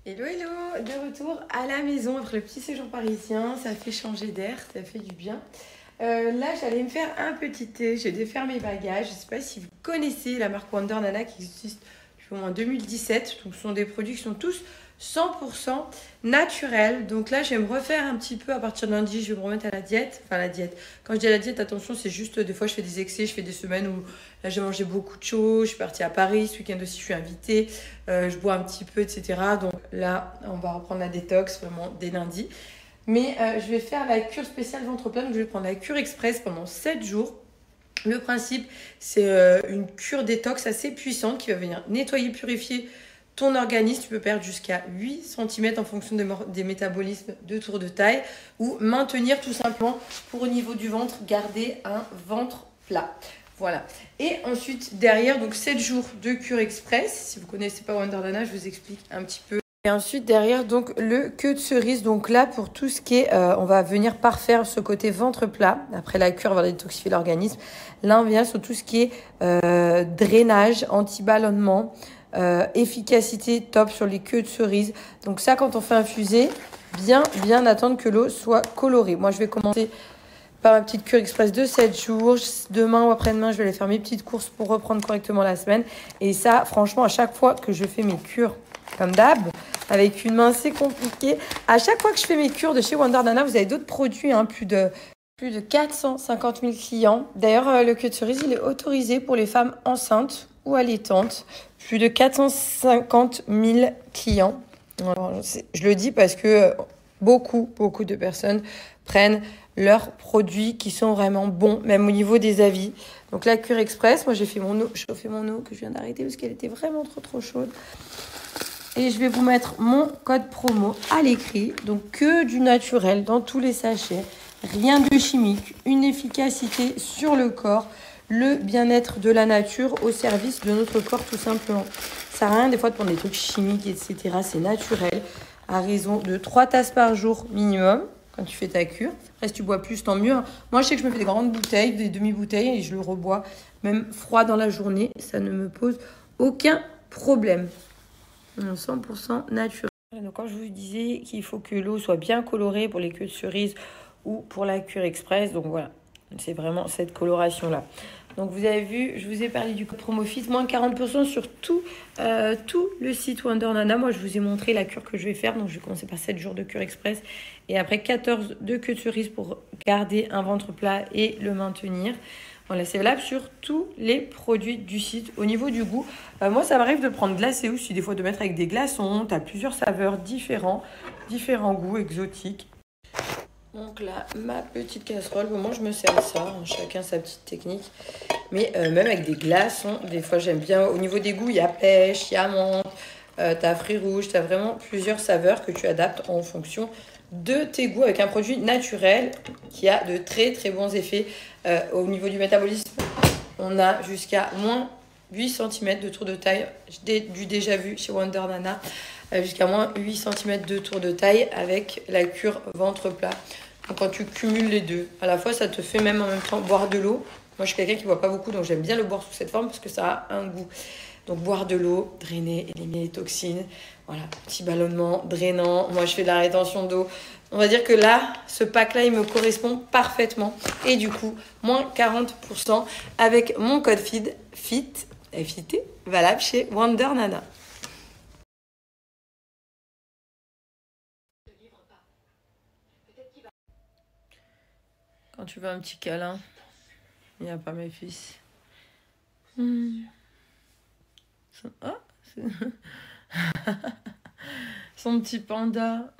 Hello, hello, de retour à la maison après le petit séjour parisien. Ça fait changer d'air, ça fait du bien. Là, j'allais me faire un petit thé. J'ai défaire mes bagages. Je ne sais pas si vous connaissez la marque Wonder Nana qui existe depuis au moins 2017. Donc, ce sont des produits qui sont tous 100% naturels. Donc là, je vais me refaire un petit peu à partir de lundi. Je vais me remettre à la diète. Enfin, la diète. Quand je dis la diète, attention, c'est juste des fois, je fais des excès. Je fais des semaines où là, j'ai mangé beaucoup de choses. Je suis partie à Paris. Ce week-end aussi, je suis invitée. Je bois un petit peu, etc. Donc là, on va reprendre la détox vraiment dès lundi. Mais je vais faire la cure spéciale ventre plat. Donc je vais prendre la cure express pendant 7 jours. Le principe, c'est une cure détox assez puissante qui va venir nettoyer, purifier ton organisme. Tu peux perdre jusqu'à 8 cm en fonction des métabolismes de tour de taille ou maintenir tout simplement pour au niveau du ventre, garder un ventre plat. Voilà. Et ensuite, derrière, donc 7 jours de cure express. Si vous ne connaissez pas Wonder Nana, je vous explique un petit peu. Et ensuite, derrière, donc le queue de cerise. Donc là, pour tout ce qui est, on va venir parfaire ce côté ventre plat. Après la cure, on va détoxifier l'organisme. Là, on vient sur tout ce qui est drainage, anti-ballonnement, efficacité top sur les queues de cerise. Donc ça, quand on fait infuser, bien attendre que l'eau soit colorée. Moi, je vais commencer par ma petite cure express de 7 jours. Demain ou après-demain, je vais aller faire mes petites courses pour reprendre correctement la semaine. Et ça, franchement, à chaque fois que je fais mes cures, comme d'hab, avec une main, c'est compliqué. À chaque fois que je fais mes cures de chez Wonder Nana, vous avez d'autres produits, hein, plus de 450 000 clients. D'ailleurs, le queue de cerise, il est autorisé pour les femmes enceintes ou allaitantes. Plus de 450 000 clients. Alors, je le dis parce que beaucoup de personnes prennent leurs produits qui sont vraiment bons, même au niveau des avis. Donc la cure express, moi j'ai fait mon eau, chauffé mon eau que je viens d'arrêter parce qu'elle était vraiment trop chaude. Et je vais vous mettre mon code promo à l'écrit. Donc que du naturel dans tous les sachets. Rien de chimique. Une efficacité sur le corps. Le bien-être de la nature au service de notre corps tout simplement. Ça sert à rien des fois de prendre des trucs chimiques, etc. C'est naturel. À raison de 3 tasses par jour minimum quand tu fais ta cure. Après, si tu bois plus, tant mieux. Moi, je sais que je me fais des grandes bouteilles, des demi-bouteilles et je le rebois même froid dans la journée. Ça ne me pose aucun problème. 100% naturel. Donc, quand je vous disais qu'il faut que l'eau soit bien colorée pour les queues de cerise ou pour la cure express, donc voilà, c'est vraiment cette coloration-là. Donc vous avez vu, je vous ai parlé du code PromoFit, moins 40% sur tout le site Wonder Nana. Moi, je vous ai montré la cure que je vais faire. Donc, je vais commencer par 7 jours de cure express et après 14 de queue de cerise pour garder un ventre plat et le maintenir. Voilà, c'est valable sur tous les produits du site. Au niveau du goût, moi, ça m'arrive de prendre glacé aussi, des fois de mettre avec des glaçons. Tu as plusieurs saveurs différents goûts exotiques. Donc là, ma petite casserole, moi je me sers ça, hein, chacun sa petite technique. Mais même avec des glaçons, des fois j'aime bien. Au niveau des goûts, il y a pêche, il y a menthe, t'as fruits rouges, t'as vraiment plusieurs saveurs que tu adaptes en fonction de tes goûts avec un produit naturel qui a de très bons effets. Au niveau du métabolisme, on a jusqu'à moins 8 cm de tour de taille, du déjà vu chez Wonder Nana, jusqu'à moins 8 cm de tour de taille avec la cure ventre plat. Donc quand tu cumules les deux, à la fois ça te fait même en même temps boire de l'eau. Moi je suis quelqu'un qui ne boit pas beaucoup, donc j'aime bien le boire sous cette forme parce que ça a un goût. Donc boire de l'eau, drainer, éliminer les toxines. Voilà, petit ballonnement drainant. Moi je fais de la rétention d'eau. On va dire que là, ce pack-là, il me correspond parfaitement. Et du coup, moins 40% avec mon code FIT, valable chez Wonder Nana. Quand tu veux un petit câlin, il n'y a pas mes fils. Oh, son petit panda.